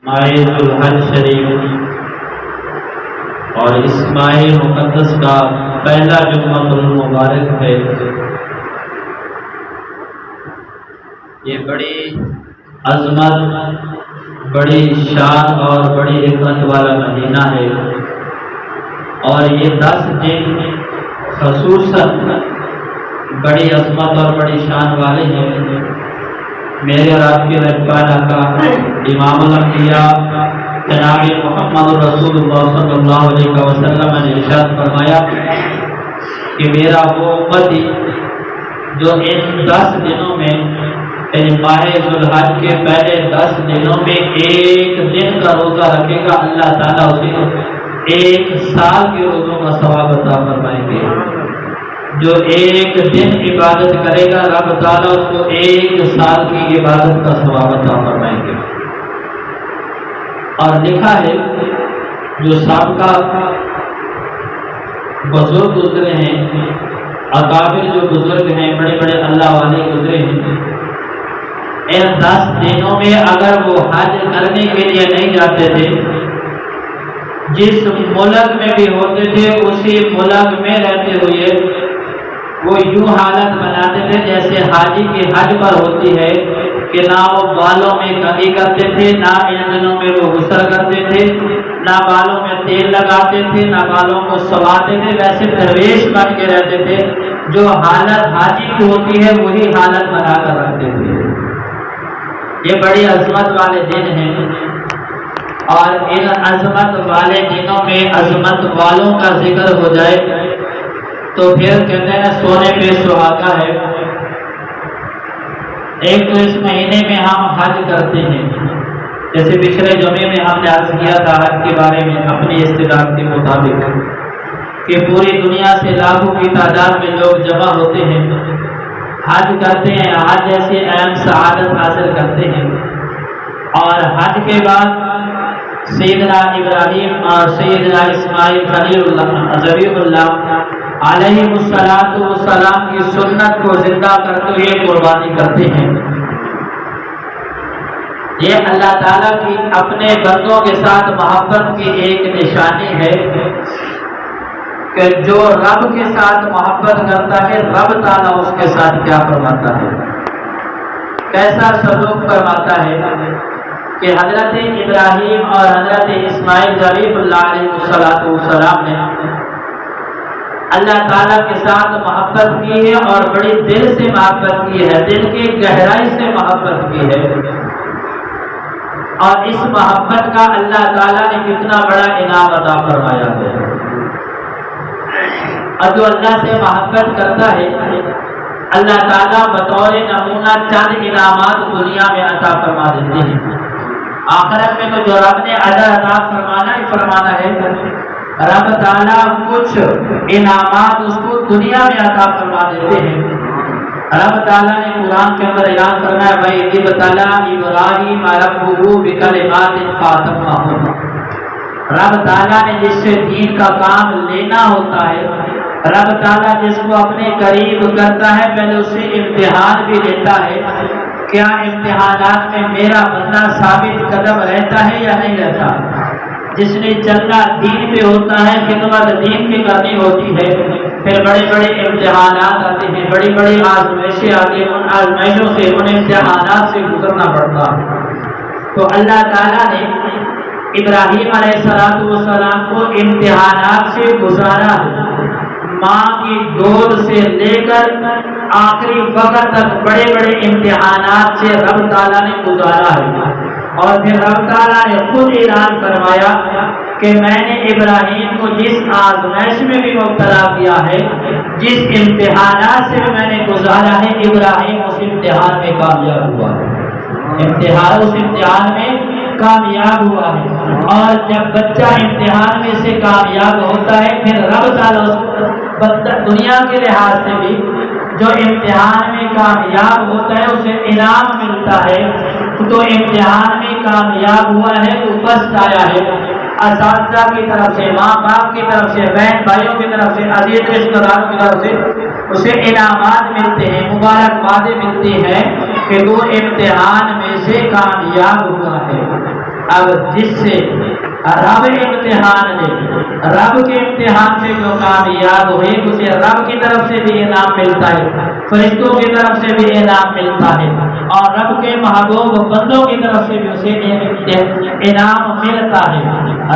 ماہ ذوالحج شریف اور اس ماہ مقدس کا پہلا جمعہ المبارک ہے۔ یہ بڑی عظمت، بڑی شان اور بڑی عزت والا مہینہ ہے، اور یہ 10 دن خصوصاً بڑی عظمت اور بڑی شان والے ہیں۔ میرے اور آپ کے مہربان آقا امام الانبیاء جناب محمد رسول اللہ صلی اللہ علیہ وسلم نے ارشاد فرمایا کہ میرا وہ امتی جو ان 10 دنوں میں ماہ ذوالحج کے پہلے 10 دنوں میں ایک دن کا روزہ رکھے گا، اللہ تعالیٰ اسے 1 سال کے روزوں کا ثواب عطا فرمائیں گے۔ جو ایک دن عبادت کرے گا، رب تعالیٰ اس کو 1 سال کی عبادت کا ثواب عطا فرمائیں گے۔ اور لکھا ہے جو سابقہ بزرگ گزرے ہیں، اکابر جو بزرگ ہیں، بڑے بڑے اللہ والے گزرے ہیں، ان 10 دنوں میں اگر وہ حج کرنے کے لیے نہیں جاتے تھے، جس ملک میں بھی ہوتے تھے اسی ملک میں رہتے ہوئے وہ یوں حالت بناتے تھے جیسے حاجی کی حج پر ہوتی ہے کہ نہ وہ بالوں میں کنگھی کرتے تھے، نہ ان دنوں میں وہ غسل کرتے تھے، نہ بالوں میں تیل لگاتے تھے، نہ بالوں کو سنوارتے تھے، ویسے درویش بن کے رہتے تھے۔ جو حالت حاجی کی ہوتی ہے وہی حالت بنا کر رکھتے تھے۔ یہ بڑی عظمت والے دن ہیں، اور ان عظمت والے دنوں میں عظمت والوں کا ذکر ہو جائے تو پھر کہتے ہیں سونے پہ سہاگا ہے۔ ایک تو اس مہینے میں ہم حج کرتے ہیں، جیسے پچھلے جمعے میں ہم نے عرض کیا تھا حج کے بارے میں اپنی استطاعت کے مطابق کہ پوری دنیا سے لاکھوں کی تعداد میں لوگ جمع ہوتے ہیں، حج کرتے ہیں، حج جیسی اہم سعادت حاصل کرتے ہیں۔ اور حج کے بعد سیدنا ابراہیم اور سیدنا اسماعیل خلیل اللہ ذبیح اللہ علیہ السلام کی سنت کو زندہ کرتے ہوئے قربانی کرتے ہیں۔ یہ اللہ تعالیٰ کی اپنے بندوں کے ساتھ محبت کی ایک نشانی ہے کہ جو رب کے ساتھ محبت کرتا ہے رب تعالیٰ اس کے ساتھ کیا فرماتا ہے، کیسا سلوک فرماتا ہے کہ حضرت ابراہیم اور حضرت اسماعیل ذبیح اللہ علیہ السلام نے اللہ تعالیٰ کے ساتھ محبت کی ہے، اور بڑی دل سے محبت کی ہے، دل کی گہرائی سے محبت کی ہے۔ اور اس محبت کا اللہ تعالیٰ نے کتنا بڑا انعام عطا فرمایا ہے۔ اور جو اللہ سے محبت کرتا ہے اللہ تعالیٰ بطور نمونہ چند انعامات دنیا میں عطا فرما دیتے ہیں۔ آخرت میں تو جو رب نے اجر عطا فرمانا ہی فرمانا ہے، رب تعالیٰ کچھ انعامات اس کو دنیا میں عطا فرما دیتے ہیں۔ رب تعالیٰ نے قرآن کے اندر اعلان فرمایا بھائی ابراہیم ربہ بکلمات فاتمہن۔ رب تعالیٰ نے جس سے دین کا کام لینا ہوتا ہے، رب تعالیٰ جس کو اپنے قریب کرتا ہے پہلے اس سے امتحان بھی لیتا ہے، کیا امتحانات میں میرا بندہ ثابت قدم رہتا ہے یا نہیں رہتا۔ جس نے چلنا دین پہ ہوتا ہے، خدمت دین کی کرنی ہوتی ہے، پھر بڑے بڑے امتحانات آتے ہیں، بڑی بڑی آزمائشیں آتی ہیں، ان آزمائشوں سے ان امتحانات سے گزرنا پڑتا ہے۔ تو اللہ تعالیٰ نے ابراہیم علیہ السلام کو امتحانات سے گزارا ہے، ماں کی گود سے لے کر آخری وقت تک بڑے بڑے امتحانات سے رب تعالیٰ نے گزارا ہے۔ اور پھر رب تعالیٰ نے خود اعلان فرمایا کہ میں نے ابراہیم کو جس آزمائش میں بھی مبتلا کیا ہے، جس امتحانات سے بھی میں نے گزارا ہے، ابراہیم اس امتحان میں کامیاب ہوا ہے، اس امتحان میں کامیاب ہوا ہے۔ اور جب بچہ امتحان میں سے کامیاب ہوتا ہے پھر رب تعالیٰ اس کو دنیا کے لحاظ سے بھی جو امتحان میں کامیاب ہوتا ہے اسے انعام ملتا ہے۔ تو امتحان میں کامیاب ہوا ہے تو فرسٹ آیا ہے، اساتذہ کی طرف سے، ماں باپ کی طرف سے، بہن بھائیوں کی طرف سے، عزیز رشتہ داروں کی طرف سے اسے انعامات ملتے ہیں، مبارکبادیں ملتی ہیں کہ وہ امتحان میں سے کامیاب ہوا ہے۔ اب جس سے رب امتحان لے، رب کے امتحان سے جو کامیاب ہوئے اسے رب کی طرف سے بھی انعام ملتا ہے، فرشتوں کی طرف سے بھی انعام ملتا ہے، اور رب کے محبوب بندوں کی طرف سے بھی اسے انعام ملتا ہے۔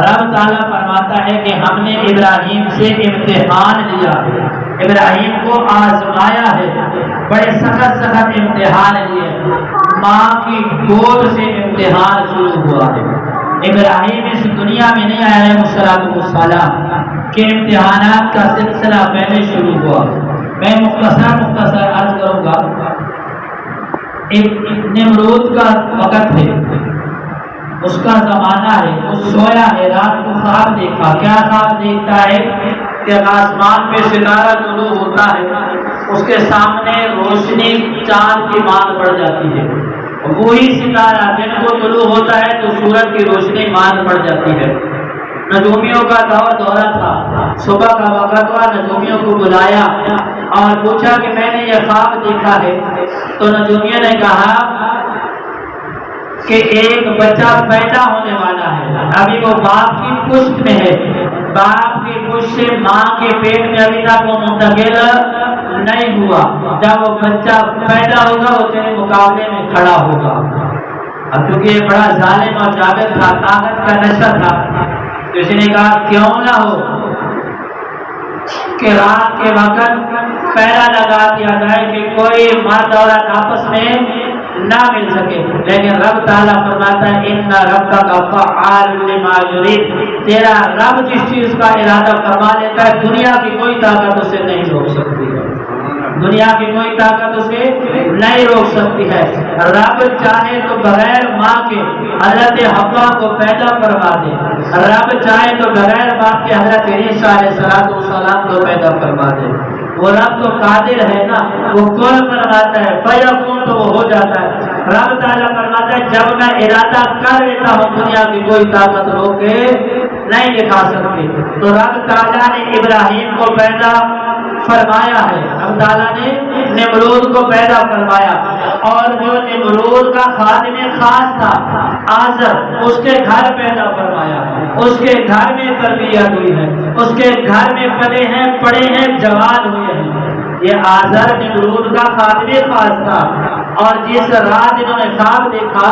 رب تعالیٰ فرماتا ہے کہ ہم نے ابراہیم سے امتحان لیا، ابراہیم کو آزمایا ہے، بڑے سخت سخت امتحان لیے، ماں کی گود سے امتحان شروع ہوا ہے۔ ابراہیم اس دنیا میں نہیں آیا السلام کہ امتحانات کا سلسلہ پہلے شروع ہوا۔ میں مختصر عرض کروں گا۔ ایک نمرود کا وقت ہے، اس کا زمانہ ہے، وہ سویا ہے، رات کو خواب دیکھا۔ کیا خواب دیکھتا ہے کہ آسمان پہ ستارہ طلوع ہوتا ہے، اس کے سامنے روشنی چاند کی مان پڑ جاتی ہے، وہی ستارہ دن کو طلوع ہوتا ہے تو سورج کی روشنی مان پڑ جاتی ہے۔ نجومیوں کا دورہ تھا، صبح کا وقت ہوا، نجومیوں کو بلایا اور پوچھا کہ میں نے یہ خواب دیکھا ہے، تو نجومیوں نے کہا کہ ایک بچہ پیدا ہونے والا ہے، ابھی وہ باپ کی پشت میں ہے، باپ کی پشت سے ماں کے پیٹ میں ابھی تک وہ منتقل نہیں ہوا، جب وہ بچہ پیدا ہوگا وہ تیرے مقابلے میں کھڑا ہوگا۔ اب کیونکہ یہ بڑا ظالم اور جابر تھا، طاقت کا نشہ تھا، تو اس نے کہا کیوں نہ ہو کہ رات کے وقت پہرا لگا دیا جائے کہ کوئی مرد عورت آپس میں نہ مل سکے، لیکن رب تعالیٰ فرماتا ہے ان ربک فعال لما یرید، تیرا رب جس چیز کا ارادہ فرما لیتا ہے دنیا کی کوئی طاقت اسے نہیں روک سکتی ہے، دنیا کی کوئی طاقت اسے نہیں روک سکتی ہے۔ رب چاہے تو بغیر ماں کے حضرت حوا کو پیدا فرما دے، رب چاہے تو بغیر باپ کے حضرت عیسیٰ علیہ السلام کو پیدا فرما دے، وہ رب تو قادر ہے نا، وہ کون فرماتا ہے فیکون تو وہ ہو جاتا ہے۔ رب تعالیٰ فرماتا ہے جب میں ارادہ کر لیتا ہوں دنیا کی کوئی طاقت روکے نہیں دکھا سکتی۔ تو رب تعالیٰ نے ابراہیم کو پیدا فرمایا ہے، رب تعالیٰ نے نمرود کو پیدا فرمایا، اور جو نمرود کا خادم خاص تھا آزر، اس کے گھر پیدا فرمایا، اس کے گھر میں تربیت ہوئی ہے، اس کے گھر میں پلے ہیں پڑے ہیں جوان ہوئے ہیں۔ یہ آزر نمرود کا خادم خاص تھا، اور جس رات انہوں نے خواب دیکھا،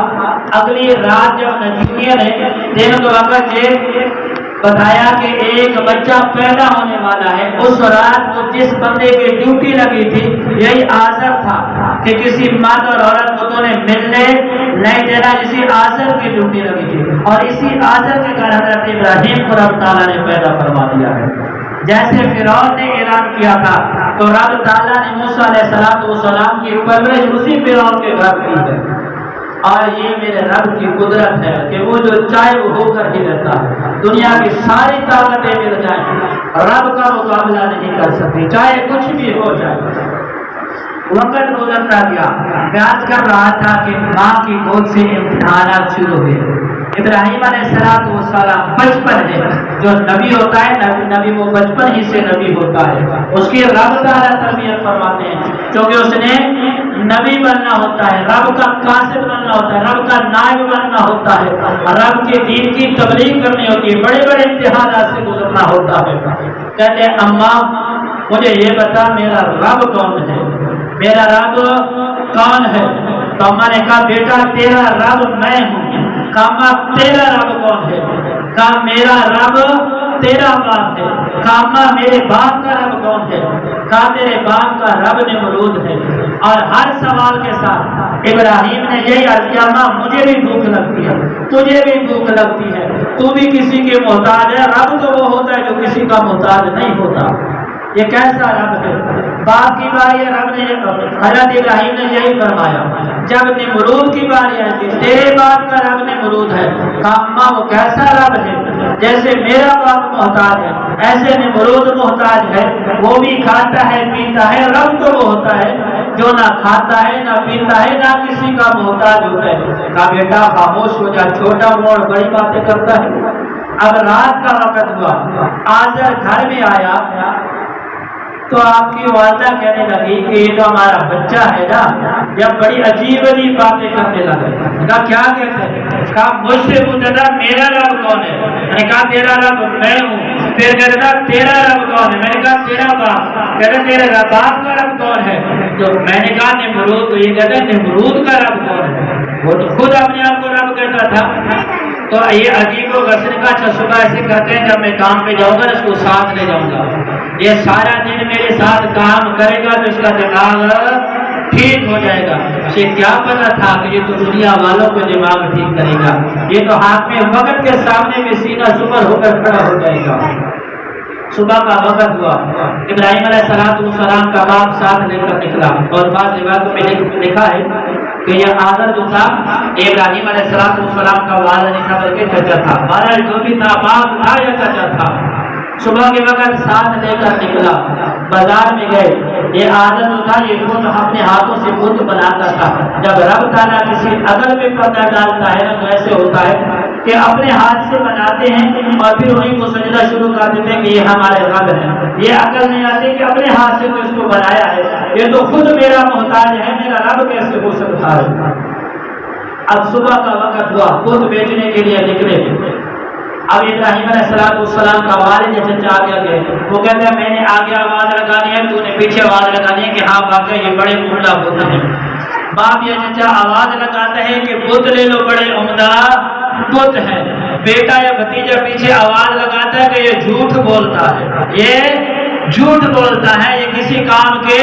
اگلی رات جب نجومیوں نے دن کے وقت یہ بتایا کہ ایک بچہ پیدا ہونے والا ہے، اس رات کو جس بندے کی ڈیوٹی لگی تھی یہی آزر تھا کہ کسی مرد اور عورت کو تو نے ملنے نہیں دینا، اسی آزر کی ڈیوٹی لگی تھی، اور اسی آزر کے گھر حضرت ابراہیم کو رب تعالیٰ نے پیدا فرما دیا ہے۔ جیسے فرعون نے اعلان کیا تھا تو رب تعالیٰ نے موسیٰ علیہ السلام کی پرورش اسی فرعون کے گھر کی ہے، اور یہ میرے رب کی قدرت ہے کہ وہ جو چاہے وہ ہو کر ہی رہتا ہے۔ دنیا کی ساری طاقتیں مل جائیں، رب کا مقابلہ نہیں کر سکتی، چاہے کچھ بھی ہو جائے۔ وقت گزرتا گیا، بیان کر رہا تھا کہ ماں کی گود سے امتحانات شروع ہوئے۔ ابراہیم علیہ السلام بچپن ہے، جو نبی ہوتا ہے نبی وہ بچپن ہی سے نبی ہوتا ہے، اس کی رب تعالیٰ تربیت فرماتے ہیں، کیونکہ اس نے نبی بننا ہوتا ہے، رب کا قاصد بننا ہوتا ہے، رب کا نائب بننا ہوتا ہے، رب کے دین کی تبلیغ کرنی ہوتی ہے، بڑے بڑے امتحانات سے گزرنا ہوتا ہے۔ کہتے ہیں اماں مجھے یہ بتا میرا رب کون ہے، میرا رب کون ہے؟ تو اماں نے کہا بیٹا تیرا رب میں ہوں۔ کہا تیرا رب کون ہے؟ کہا میرا رب تیرا باپ ہے۔ کہا میرے باپ کا رب کون ہے؟ کہا تیرے باپ کا رب نمرود ہے۔ اور ہر سوال کے ساتھ ابراہیم نے یہی عرض کیا ماں مجھے بھی بھوک لگتی ہے، تجھے بھی بھوک لگتی ہے، تو بھی کسی کے محتاج ہے، رب تو وہ ہوتا ہے جو کسی کا محتاج نہیں ہوتا۔ یہ کیسا رب ہے؟ باپ کی باری رب نے حضرت ابراہیم نے یہی فرمایا۔ جب نمرود کی باری آئی تھی تیرے باپ کا رب نمرود ہے، کہا وہ کیسا رب ہے؟ جیسے میرا باپ محتاج ہے ایسے نمرود محتاج ہے، وہ بھی کھاتا ہے پیتا ہے، رب تو وہ ہوتا ہے جو نہ کھاتا ہے نہ پیتا ہے نہ کسی کا محتاج ہوتا ہے۔ کہا بیٹا خاموش ہو جا، چھوٹا موڑ بڑی باتیں کرتا ہے۔ اب رات کا وقت ہوا، آزر گھر میں آیا تو آپ کی والدہ کہنے لگی کہ یہ تو ہمارا بچہ ہے نا، یا بڑی عجیب عجیب باتیں کرنے لگے۔ کہا کیا کہتے ہیں؟ کہا مجھ سے پوچھا تھا میرا رب کون ہے؟ میں نے کہا تیرا رب میں ہوں۔ پھر کہتا تھا تیرا رب کون ہے؟ میں نے کہا تیرا باپ۔ کہتا تیرا باپ کا رب کون ہے؟ تو میں نے کہا نمرود۔ تو یہ کہتا ہے نمرود کا رب کون ہے؟ وہ تو خود اپنے آپ کو رب کہتا تھا۔ تو یہ عجیب و غصن کا صبح ایسے کرتے ہیں، جب میں کام پہ جاؤں گا اس کو ساتھ لے جاؤں گا، یہ سارا دن میرے ساتھ کام کرے گا تو اس کا دماغ ٹھیک ہو جائے گا۔ اسے کیا پتا تھا کہ یہ تو دنیا والوں کو دماغ ٹھیک کرے گا، یہ تو ہاتھ میں وقت کے سامنے میں سینہ سپر ہو کر کھڑا ہو جائے گا۔ صبح کا وقت ہوا، ابراہیم علیہ السلام کا باپ ساتھ لے کر نکلا، اور بعض روایتوں میں لکھا ہے کہ یہ آدر جو تھا ابراہیم علیہ السلام کا والد نہیں تھا بلکہ چچا تھا، والد جو بھی تھا باپ تھا یا چچا تھا۔ صبح کے وقت ساتھ لے کر نکلا، بازار میں گئے۔ یہ عادت جو تھا یہ خود اپنے ہاتھوں سے بت بناتا تھا۔ جب رب تعالیٰ کسی عقل میں پردہ ڈالتا ہے تو ایسے ہوتا ہے کہ اپنے ہاتھ سے بناتے ہیں اور پھر وہیں کو سجدہ شروع کر دیتے ہیں کہ یہ ہمارے رب ہے۔ یہ عقل نہیں آتی کہ اپنے ہاتھ سے تو اس کو بنایا ہے، یہ تو خود میرا محتاج ہے، میرا رب کیسے ہو سکتا ہے۔ اب صبح کا وقت ہوا، خود بیچنے کے لیے نکلے۔ اب ابراہیم علیہ السلام کا والد چچا آگے گئے، وہ کہتے ہیں میں نے آگے آواز لگانی ہے، تو نے پیچھے آواز لگانی ہے کہ ہاں واقعی یہ بڑے عمدہ بت ہیں۔ باپ یا چچا آواز لگاتا ہے کہ بت لے لو، بڑے عمدہ بت ہے۔ بیٹا یا بھتیجا پیچھے آواز لگاتا ہے کہ یہ جھوٹ بولتا ہے، یہ جھوٹ بولتا ہے، یہ کسی کام کے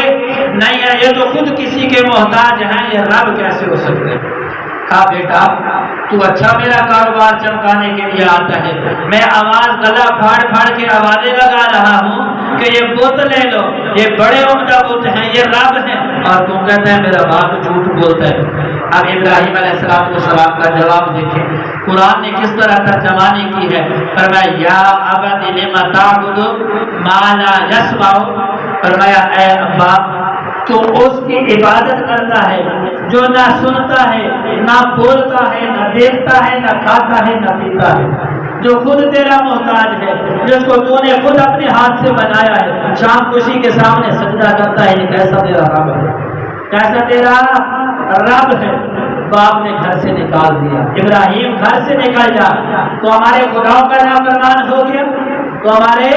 نہیں ہے، یہ تو خود کسی کے محتاج ہیں، یہ رب کیسے ہو سکتے ہیں۔ کہا بیٹا تو اچھا میرا کاروبار چمکانے کے لیے آتا ہے، میں آواز گلا پھاڑ پھاڑ کے آوازیں لگا رہا ہوں کہ یہ بت لے لو، یہ بڑے عمدہ بت ہیں، یہ رب ہیں، اور تم کہتا ہے میرا باپ جھوٹ بولتا ہے۔ اب ابراہیم علیہ السلام کا جواب دیکھیں، قرآن نے کس طرح ترجمانی کی ہے۔ فرمایا یا ابت لم تعبد ما لا يسمع، فرمایا اے ابا تو اس کی عبادت کرتا ہے جو نہ سنتا ہے، نہ بولتا ہے، نہ دیکھتا ہے، نہ کھاتا ہے، نہ پیتا ہے، جو خود تیرا محتاج ہے، جس کو تو نے خود اپنے ہاتھ سے بنایا ہے، شام خوشی کے سامنے سجدہ کرتا ہے، یہ کیسا تیرا رب ہے، کیسا تیرا رب ہے۔ باپ نے گھر سے نکال دیا، ابراہیم گھر سے نکل جا تو ہمارے خداؤں کا نافرمان ہو گیا، تو ہمارے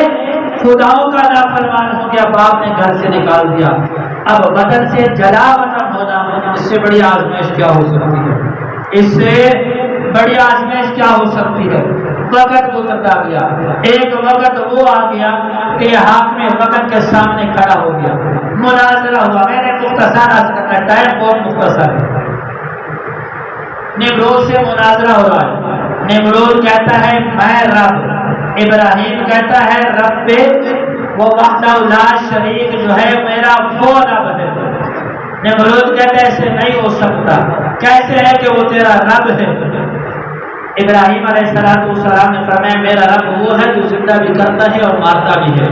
خداؤں کا نافرمان ہو گیا، باپ نے گھر سے نکال دیا۔ اب وطن سے جلا وطن ہونا، اس سے بڑی آزمائش کیا ہو سکتی ہے، اس سے بڑی آزمائش کیا ہو سکتی ہے۔ وقت گزرتا گیا، ایک وقت وہ آ گیا کہ حاکم وقت کے سامنے کھڑا ہو گیا، مناظرہ ہوا۔ میں نے مختصر عرض کرنا، ٹائم بہت مختصر ہے۔ نمرود سے مناظرہ ہو رہا ہے، نمرود کہتا ہے میں رب، ابراہیم کہتا ہے رب وہ وحدہ لا شریک جو ہے میرا وہ رب ہے۔ نمرود کہتا ہے ایسے نہیں ہو سکتا، کیسے ہے کہ وہ تیرا رب ہے۔ ابراہیم علیہ السلام نے فرمایا میرا رب وہ ہے جو زندہ بھی کرتا ہے اور مارتا بھی ہے۔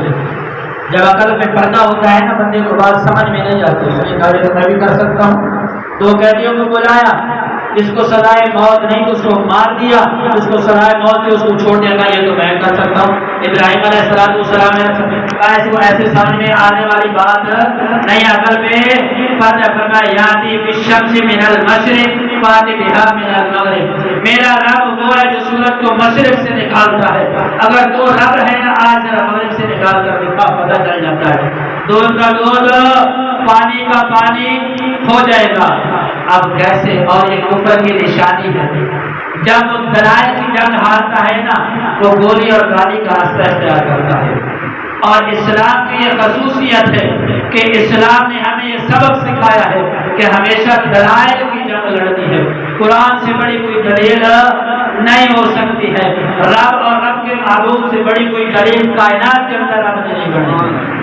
جب عقل میں پردہ ہوتا ہے نا بندے کو بات سمجھ میں نہیں آتی، اس نے کہا میں بھی کر سکتا ہوں، دو قیدیوں کو بلایا، جس کو سزائے موت نہیں تو اس کو مار دیا، جس کو سزائے موت تھی اس کو چھوڑ دیا، یہ تو میں کر سکتا ہوں۔ ابراہیم علیہ السلام نے ایسے سمجھ میں آنے والی بات نہیں، عقل میں فرمایا یاتی بالشمس من المشرق فاتی بہا من المغرب، میرا رب وہ ہے جو سورج کو مشرق سے نکالتا ہے۔ اگر دو رب ہے نا آج ذرا مغرب سے نکال کر دیکھا پتہ چل جاتا ہے، دودھ کا دودھ پانی کا پانی ہو جائے گا۔ اب کیسے؟ اور یہ کفر کی نشانی ہے، جب دلائل کی جنگ ہارتا ہے نا وہ گولی اور گالی کا راستہ اختیار کرتا ہے۔ اور اسلام کی یہ خصوصیت ہے کہ اسلام نے ہمیں یہ سبق سکھایا ہے کہ ہمیشہ دلائل کی جنگ لڑنی ہے، قرآن سے بڑی کوئی دلیل نہیں ہو سکتی ہے، رب اور رب کے معبود سے بڑی کوئی دلیل کائنات کے اندر رب نے نہیں بڑھنی۔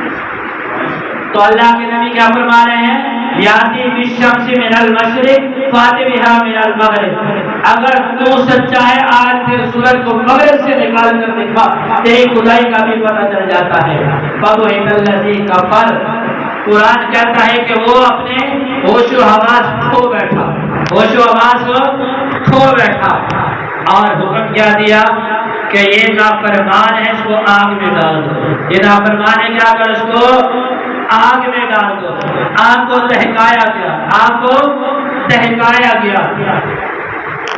تو اللہ کے نبی کیا فرما رہے ہیں؟ یاتی بالشمس من المشرق فاتی بہا من المغرب، اگر تو سچا ہے آج پھر سورج کو مغرب سے نکال کر دکھا، تیری خدائی کا بھی پتہ چل جاتا ہے۔ فَبُهِتَ الَّذِي كَفَرَ، قرآن کہتا ہے کہ وہ اپنے ہوش و حواس کھو بیٹھا، ہوش و حواس کھو بیٹھا، اور حکم کیا دیا کہ یہ نافرمان ہے اس کو آگ میں ڈال دو، یہ نافرمان ہے کیا اگر اس کو آگ میں ڈال دو. آگ کو دہکایا گیا, آگ کو دہکایا گیا.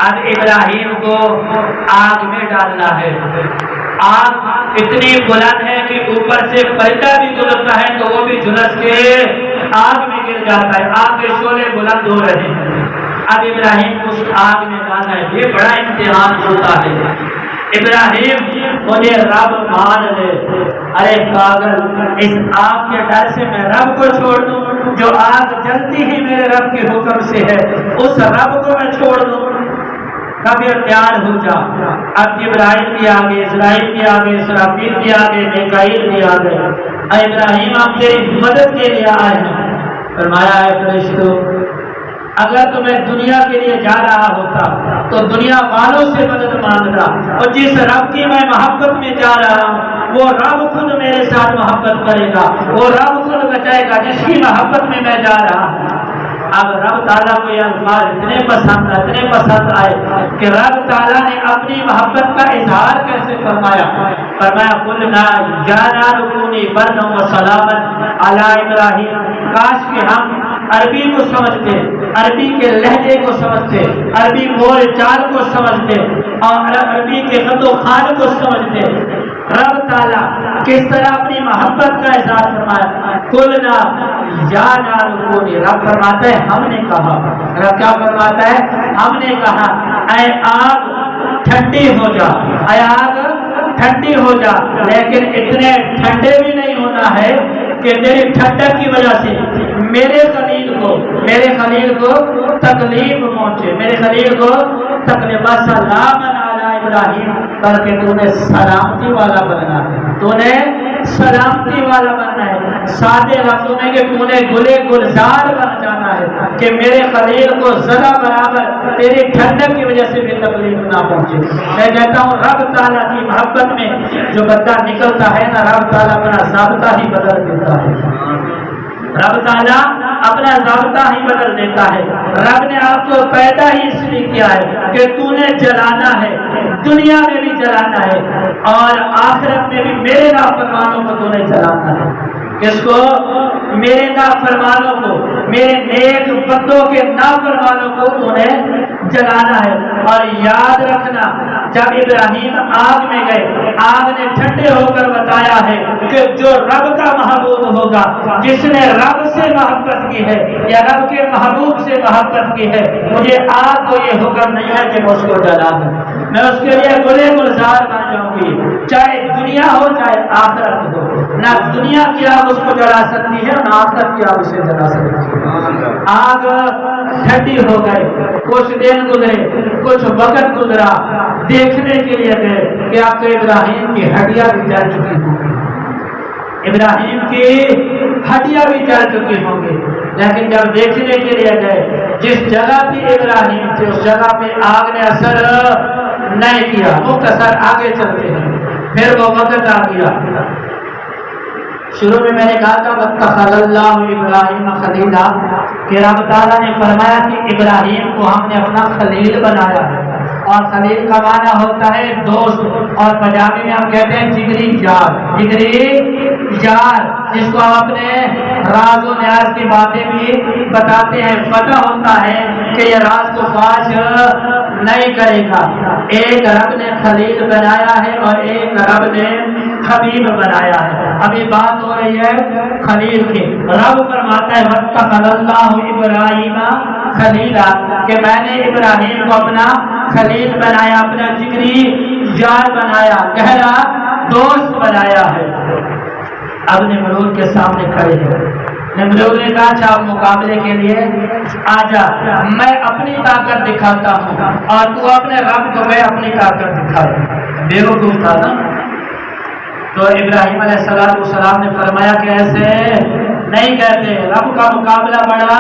اب ابراہیم کو آگ میں ڈالنا ہے. آگ اتنی بلند ہے کہ اوپر سے پرندہ بھی گزرتا ہے تو وہ بھی جھلس کے آگ میں گر جاتا ہے. آگ کے شعلے بلند ہو رہے ہیں. اب ابراہیم کو اس آگ میں ڈالنا ہے. یہ بڑا امتحان ہوتا ہے. ابراہیم مجھے رب مان لے. ارے پاگل, اس آگ کے ڈر سے میں رب کو چھوڑ دوں؟ جو آگ جلتی ہی میرے رب کے حکم سے ہے, اس رب کو میں چھوڑ دوں؟ کبھی تیار ہو جا. اب ابراہیم بھی آگے, اسرائیل بھی آگے, اسرافیل بھی آگے, میکائیل بھی آگے. اے ابراہیم, ہم تیری مدد کے لیے آئے ہیں. فرمایا ہے فرشتوں, اگر تو میں دنیا کے لیے جا رہا ہوتا تو دنیا والوں سے مدد مانگتا, اور جس رب کی میں محبت میں جا رہا ہوں وہ رب خود میرے ساتھ محبت کرے گا, وہ رب خود بچائے گا جس کی محبت میں میں جا رہا ہوں. اب رب تعالیٰ کو یہ الفاظ اتنے پسند آئے کہ رب تعالیٰ نے اپنی محبت کا اظہار کیسے فرمایا. فرمایا قلنا یا نار کونی بردا وسلاما علی ابراہیم. کاش کہ ہم عربی کو سمجھتے, عربی کے لہجے کو سمجھتے, عربی بول چال کو سمجھتے, اور عربی کے خط و خان کو سمجھتے. رب تعالیٰ کس طرح اپنی محبت کا اظہار فرمایا. قلنا یا نار کونی, رب فرماتا ہے ہم نے کہا. رب کیا فرماتا ہے؟ ہم نے کہا اے آگ ٹھنڈی ہو جا, اے آگ ٹھنڈی ہو جا. لیکن اتنے ٹھنڈے بھی نہیں ہونا ہے کہ تیری ٹھنڈک کی وجہ سے میرے خلیل کو تکلیف پہنچے, میرے خلیل کو تکلیف. سلام علی ابراہیم, بلکہ تو نے سلامتی والا بننا ہے, تو نے سلامتی والا بننا ہے. سادے لفظوں میں کہ تو نے گلے گلزار بن جانا ہے کہ میرے خلیل کو ذرا برابر تیری ٹھنڈک کی وجہ سے بھی تکلیف نہ پہنچے. میں کہتا ہوں رب تعالیٰ کی محبت میں جو بندہ نکلتا ہے نا, رب تعالیٰ اپنا ضابطہ ہی بدل دیتا ہے. رب تعالیٰ اپنا ضابطہ ہی بدل دیتا ہے. رب نے آپ کو پیدا ہی اس لیے کیا ہے کہ تو نے جلانا ہے, دنیا میں بھی جلانا ہے اور آخرت میں بھی میرے نافرمانوں کو تو نے جلانا ہے. کس کو؟ میرے نافرمانوں کو, میرے نیک بندوں کے نافرمانوں کو تو نے جلانا ہے. اور یاد رکھنا, جب ابراہیم آگ میں گئے, آگ نے ٹھنڈے ہو کر بتایا ہے کہ جو رب کا محبوب ہوگا, جس نے رب سے محبت کی ہے یا رب کے محبوب سے محبت کی ہے, مجھے آگ کو یہ حکم نہیں ہے کہ میں اس کو جلا دوں. میں اس کے لیے گلے گلزار بن جاؤں گی, چاہے دنیا ہو چاہے آخرت ہو. نہ دنیا کی آگ اس کو جلا سکتی ہے, نہ آخرت کی آگ اسے جلا سکتی ہے. آگ ٹھنڈی ہو گئے, کچھ دن گزرے, کچھ وقت گزرا, دیکھنے کے لیے گئے کہ آپ تو ابراہیم کی ہڈیاں بھی جل چکی ہوں گی, ابراہیم کی ہڈیاں بھی جل چکی ہوں گی. لیکن جب دیکھنے کے لیے گئے, جس جگہ پہ ابراہیم تھے اس جگہ پہ آگ نے اثر نہیں کیا. مختصر آگے چلتے ہیں. پھر وہ وقت آ گیا. شروع میں نے کہا تھا وَاتَّخَذَ اللَّهُ إِبْرَاهِيمَ خَلِيلًا, کہ رب تعالیٰ نے فرمایا کہ ابراہیم کو ہم نے اپنا خلیل بنایا ہے. اور خلیل کا معنی ہوتا ہے دوست, اور پنجابی میں ہم کہتے ہیں جگری یار. جگری یار جس کو ہم اپنے راز و نیاز کی باتیں بھی بتاتے ہیں. پتہ ہوتا ہے کہ یہ راز کو فاش نہیں کرے گا. ایک رب نے خلیل بنایا ہے اور ایک رب نے حبیب بنایا ہے. ابھی بات ہو رہی ہے خلیل کی. رب فرماتا ہے وَاتَّخَذَ اللَّهُ إِبْرَاهِيمَ خَلِيلًا, کہ میں نے ابراہیم کو اپنا خلیل بنایا, اپنا جگری یار بنایا, گہرا دوست بنایا ہے. اب نمرود کے سامنے کھڑے ہیں. نمرود نے کہا اچھا مقابلے کے لیے آجا, میں اپنی طاقت دکھاتا ہوں اور تو اپنے رب کو میں اپنی طاقت دکھاتا. بیوقوف تھا نا. تو ابراہیم علیہ السلام نے فرمایا کہ ایسے نہیں کہتے, رب کا مقابلہ بڑا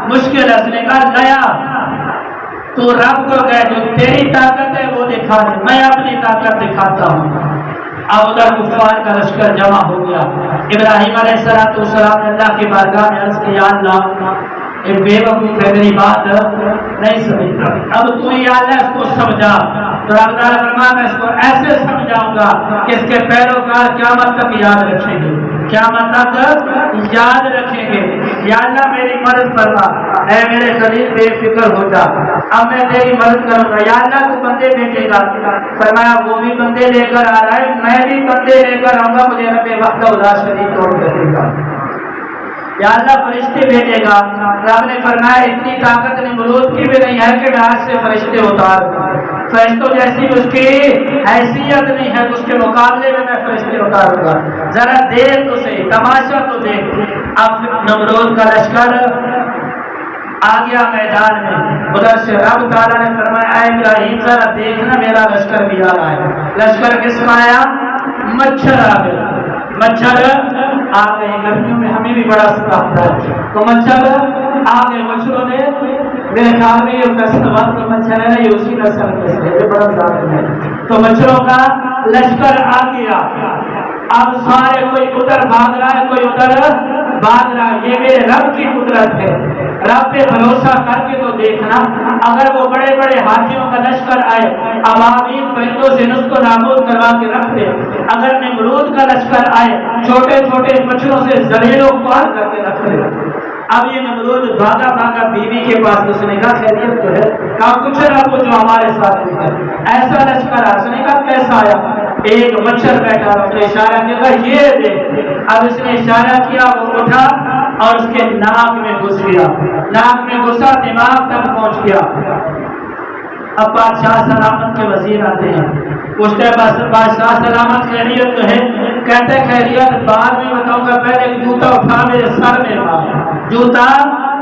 مشکل ہے. اس نے کہا نیا تو رب کو کہہ جو تیری طاقت ہے وہ دکھا دے, میں اپنی طاقت دکھاتا ہوں. اب ادھر کفار کا لشکر جمع ہو گیا. ابراہیم علیہ السلام نے اللہ کی بارگاہ میں عرض کیا اللہ ایک بے وقوف ہے, میری بات نہیں سمجھتا, اب تو ہی اللہ اس کو سمجھا. تو رب تعالیٰ فرمایا میں اس کو ایسے سمجھاؤں گا کہ اس کے پیروکار قیامت تک یاد رکھیں گے. قیامت تک یاد رکھیں گے، یا اللہ میری مدد فرما، اے میرے خلیل بے فکر ہو جا، اب میں تیری مدد کروں گا۔ یا اللہ تو بندے بھیجے گا، فرمایا وہ بھی بندے لے کر آ رہا ہے، میں بھی بندے لے کر آؤں گا، مجھے رب وحدہ لا شریک توڑ دے گا۔ یا اللہ فرشتے بھیجے گا، رب نے فرمایا اتنی طاقت نمرود کی بھی نہیں ہے کہ میں آج سے فرشتے اتار دوں، فرشتوں جیسی اس کی حیثیت نہیں ہے، اس کے مقابلے میں فرشتے اتاروں گا، ذرا دیکھ تو صحیح، تماشا تو دیکھ۔ اب نمرود کا لشکر آ گیا میدان میں، ادھر سے رب تعالیٰ نے فرمایا اے ابراہیم ذرا دیکھنا میرا لشکر بھی آ رہا ہے۔ لشکر کس کا آیا؟ مچھر آ گیا، مچھر آ گئے، گرمیوں میں ہمیں بھی بڑا سکھاتا ہے، تو مچھر آ گئے، مچھروں نے میرے خیال میں یہ فیصلہ جو مچھر ہے نا یہ اسی نسل میں سے ہے، بڑا ظالم ہے، تو مچھروں کا لشکر آ گیا۔ اب سارے کوئی ادھر بھاگ رہا ہے، کوئی ادھر بھاگ رہا ہے، یہ میرے رب کی قدرت ہے، رب پہ بھروسہ کر کے تو دیکھنا، اگر وہ بڑے بڑے ہاتھیوں کا لشکر آئے ابابیل پرندوں سے نسل و نابود کروا کے رکھ دے، اگر نمرود کا لشکر آئے چھوٹے چھوٹے مچھروں سے زلیل و خوار کر کے رکھ دے۔ اب یہ نمرود بھاگا بھاگا بیوی کے پاس، اس نے کہا خیریت تو ہے؟ کہا کچھ نہ کچھ جو ہمارے ساتھ ہے، ایسا لشکر آیا، اس نے کہا کیسا آیا؟ ایک مچھر بیٹھا، اس نے اشارہ کیا، یہ دیکھ، اب اس نے اشارہ کیا، وہ اٹھا اور اس کے ناک میں گھس گیا، ناک میں گھسا، دماغ تک پہنچ گیا۔ اب بادشاہ سلامت کے وزیر آتے ہیں، پوچھتے ہیں بادشاہ سلامت خیریت تو ہے؟ کہتے ہیں خیریت بعد میں بتاؤں گا، پہلے ایک جوتا اٹھا میرے سر میں مار، جوتا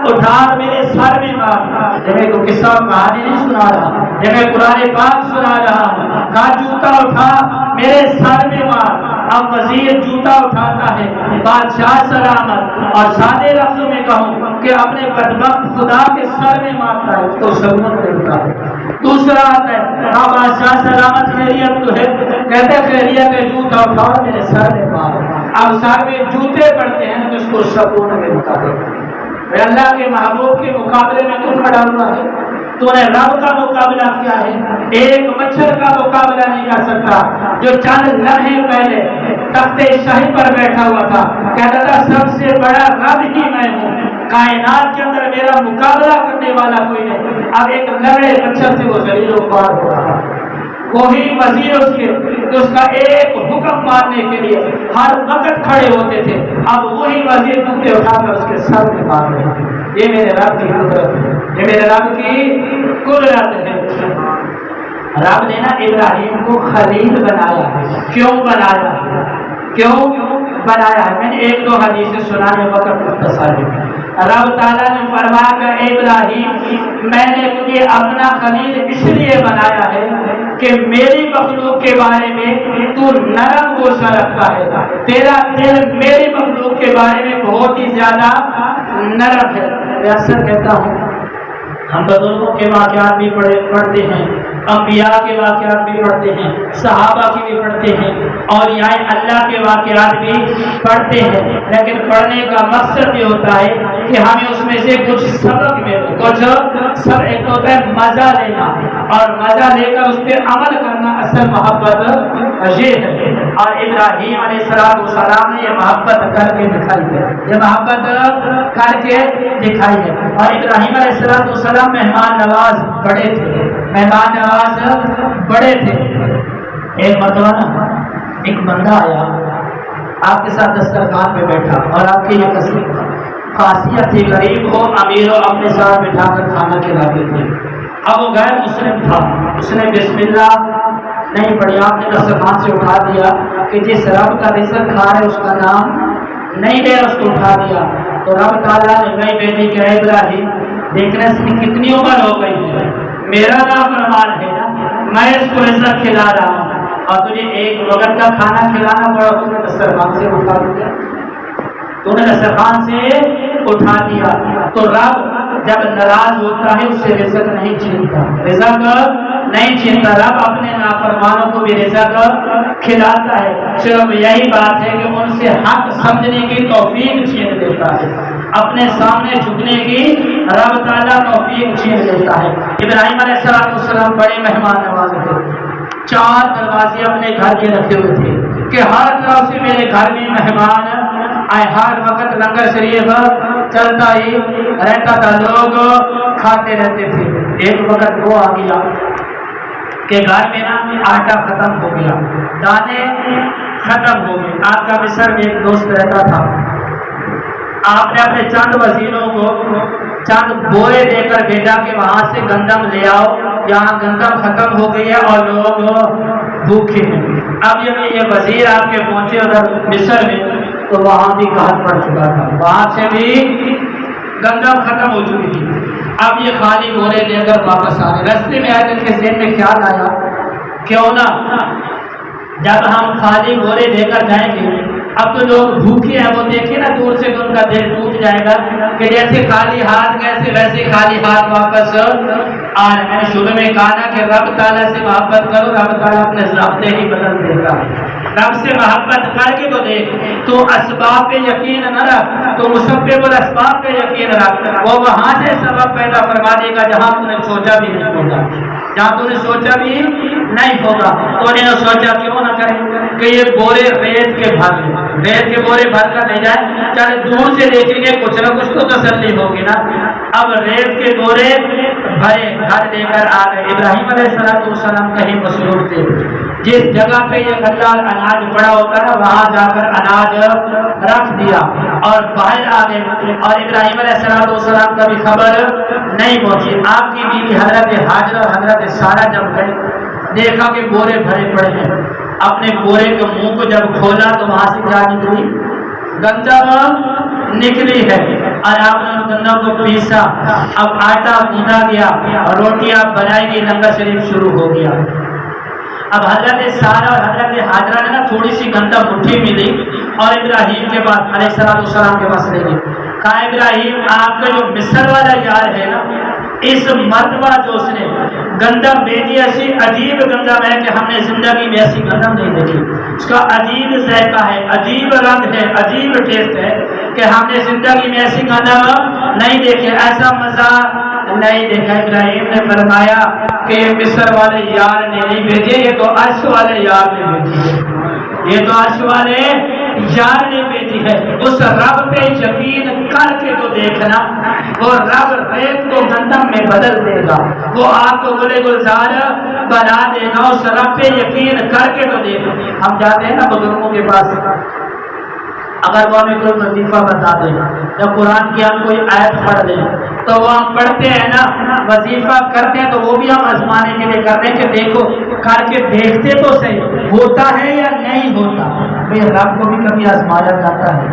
اٹھا میرے سر میں مار۔ جب کو قصہ کہانی نہیں سنا رہا، جب قرآن پاک سنا رہا ہوں، کہا جوتا اٹھا میرے سر میں مار۔ اب وزیر جوتا اٹھاتا ہے، بادشاہ سلامت، اور سادے لفظوں میں کہوں کہ اپنے بدبخت خدا کے سر میں مارتا ہے، اس کو شرمت دیتا ہے۔ دوسرا آتا ہے، ہاں بادشاہ سلامت خیریت تو ہے؟ کہتے ہیں خیریت ہے، جوتا اٹھاؤ میرے سر میں مار۔ اب سر میں جوتے پڑتے ہیں تو اس کو سکون ملتا ہے۔ اللہ کے محبوب کے مقابلے میں تو کھڑا ہوا ہے، تو نے رب کا مقابلہ کیا ہے؟ ایک مچھر کا مقابلہ نہیں کر سکتا جو چند لمحے پہلے تخت شاہی پر بیٹھا ہوا تھا، کہتا تھا سب سے بڑا رب ہی میں ہوں، کائنات کے اندر میرا مقابلہ کرنے والا کوئی نہیں۔ اب ایک لڑے مچھر سے وہ ذلیل و خوار ہو رہا، وہی وزیر اس کے جو اس کا ایک حکم ماننے کے لیے ہر وقت کھڑے ہوتے تھے، اب وہی وزیر جوتے اٹھا کر اس کے سر میں مار رہے ہیں۔ یہ میرے رب کی قدرت ہے، یہ میرے رب کی قدرت ہے۔ رب نے نا ابراہیم کو خلیل بنایا ہے، کیوں بنایا ہے؟ کیوں بنایا ہے؟ میں نے ایک دو حدیثیں سنانے وقت مختصر ہے۔ رب تعالیٰ نے فرمایا کہ ابراہیم میں نے تجھے اپنا خلیل اس لیے بنایا ہے کہ میری مخلوق کے بارے میں تو نرم گوشہ رکھتا ہے، تیرا دل میری مخلوق کے بارے میں بہت ہی زیادہ نرم ہے۔ میں اکثر کہتا ہوں ہم بزرگوں کے واقعات بھی پڑھتے ہیں، انبیاء کے واقعات بھی پڑھتے ہیں، صحابہ کی بھی پڑھتے ہیں، اور یہاں اللہ کے واقعات بھی پڑھتے ہیں، لیکن پڑھنے کا مقصد یہ ہوتا ہے کہ ہمیں اس میں سے کچھ سبق ملے، کچھ سب ایک ہوتا ہے مزہ لینا، اور مزہ لے کر اس پہ عمل کرنا اصل محبت یہ ہے۔ اور ابراہیم علیہ السلام نے یہ محبت کر کے دکھائی ہے، یہ محبت کر کے دکھائی ہے۔ اور ابراہیم علیہ السلام مہمان نواز بڑے تھے، مہمان نواز بڑے تھے۔ ایک مرتبہ نا ایک بندہ آیا، آپ کے ساتھ دسترخوان پہ بیٹھا، اور آپ کی یہ خاصیت تھی غریب ہو امیر ہو اپنے ساتھ بٹھا کر کھانا کھلاتے تھے۔ اب وہ غیر مسلم تھا، اس نے بسم اللہ نہیں پڑھی، آپ نے دسترخوان سے اٹھا دیا کہ جس رب کا رزق کھا رہے اس کا نام نہیں لے، اس کو اٹھا دیا۔ تو رب تعالیٰ نے نئی بیٹی کہ ابراہیم دیکھنے سے کتنی عمر ہو گئی ہے، میرا نام فرمان ہے نا، میں اس کو رزق کھلا رہا ہوں، اور تجھے ایک وقت کا کھانا کھلانا پڑا، تو نے دسترخوان سے اٹھا دیا، تو نے دسترخوان سے اٹھا دیا۔ تو رب جب ناراض ہوتا ہے اس سے رزق نہیں چھینتا، رزق نہیں چھینتا، رب اپنے نافرمانوں کو بھی رزق کھلاتا ہے، صرف یہی بات ہے کہ ان سے حق سمجھنے کی توفیق چھین دیتا ہے، اپنے سامنے جھکنے کی رب تعالیٰ توفیق چھین دیتا ہے۔ ابراہیم علیہ السلام بڑے مہمان نواز تھے، 4 دروازے اپنے گھر کے رکھے ہوئے تھے، کہ ہر طرف سے میرے گھر میں مہمان آئے، ہر وقت لنگر شریف چلتا ہی رہتا تھا، لوگ کھاتے رہتے تھے۔ ایک وقت وہ آ گیا کہ گھر میں نا آٹا ختم ہو گیا، دانے ختم ہو گئے۔ آپ کا مصر میں ایک دوست رہتا تھا، آپ نے اپنے چند وزیروں کو چند بوئے دے کر بھیجا کہ وہاں سے گندم لے آؤ، یہاں گندم ختم ہو گئی ہے اور لوگ بھوکے ہیں۔ اب جب یہ وزیر آپ کے پہنچے ادھر مصر میں تو وہاں بھی قحط پڑ چکا تھا، وہاں سے بھی گندم ختم ہو چکی تھی۔ اب یہ خالی بورے لے کر واپس آ رہے، رستے میں آئے، ان کے ذہن میں خیال آیا کیوں نہ جب ہم خالی بورے لے کر جائیں گے، اب تو لوگ بھوکے ہیں، وہ دیکھیں نا دور سے تو ان کا دل ٹوٹ جائے گا کہ جیسے خالی ہاتھ گئے ویسے خالی ہاتھ واپس آ رہے۔ میں نے شروع میں کہا نا کہ رب تعالیٰ سے محبت کرو، رب تعالیٰ اپنے ضابطے ہی بدل دیتا ہے۔ رب سے محبت کر کے تو دیکھ، تو اسباب پہ یقین نہ رکھ، تو مسبب الاسباب پہ یقین رکھ، وہ وہاں سے سبب پیدا فرما دے گا جہاں تم نے سوچا بھی نہیں ہوگا، جہاں تم نے سوچا بھی نہیں ہوگا۔ تو انہوں نے سوچا کیوں نہ کریں کہ یہ بورے ریت کے بھر لیں، ریت کے بورے بھر کر لے جائیں، چاہے دور سے دیکھیں گے کچھ نہ کچھ تو تسلی ہوگی نا۔ اب ریت کے بورے بھرے گھر لے کر آ گئے۔ ابراہیم علیہ السلام کہیں مصروف تھے، جس جگہ پہ یہ گھلال اناج پڑا ہوتا ہے وہاں جا کر اناج رکھ دیا اور باہر آ گئے، اور ابراہیم علیہ السلام کا بھی خبر نہیں پہنچی۔ آپ کی بیوی حضرت ہاجرہ اور حضرت سارہ جب گئے، دیکھا کہ بورے بھرے پڑے ہیں، اپنے بورے کے منہ کو جب کھولا تو وہاں سے کیا نکلی؟ گندم نکلی ہے، اور آپ نے ان گندم کو پیسا، اب آٹا گوندھا گیا اور روٹیاں بنائی گئی، لنگر شریف شروع ہو گیا۔ اب حضرت سارہ اور حضرت ہاجرہ نے نا تھوڑی سی گندم مٹھی ملی اور ابراہیم کے بعد علیہ السلام کے پاس لے گئی، کہا ابراہیم آپ کا جو مصر والا یار ہے نا، اس مرتبہ جو اس نے گندم بھیجی ایسی عجیب گندم ہے کہ ہم نے زندگی میں ایسی گندم نہیں دیکھی، اس کا عجیب ذائقہ ہے، عجیب رنگ ہے، عجیب ٹیسٹ ہے کہ ہم نے زندگی میں ایسی گندم نہیں دیکھی، ایسا مزہ نہیں دیکھا۔ ابراہیم نے فرمایا کہ یہ مصر والے یار نے نہیں بھیجے، یہ تو عرش والے یار نے بھیجی ہے، یہ تو عرش والے یار نے بھیجی ہے۔ اس رب پہ یقین کر کے تو دیکھنا، وہ رب ریت کو گندم میں بدل دے گا، وہ آپ کو گلے گلزار بنا دے گا، اس رب پہ یقین کر کے تو دیکھو۔ ہم جاتے ہیں نا بزرگوں کے پاس، اگر وہ ہمیں کوئی وظیفہ بتا دیں یا قرآن کی ہم کوئی آیت پڑھ لیں تو وہ ہم پڑھتے ہیں نا، وظیفہ کرتے ہیں تو وہ بھی ہم آزمانے کے لیے کرتے ہیں کہ دیکھو کر کے دیکھتے تو صحیح ہوتا ہے یا نہیں ہوتا۔ بھئی رب کو بھی کبھی آزمایا جاتا ہے،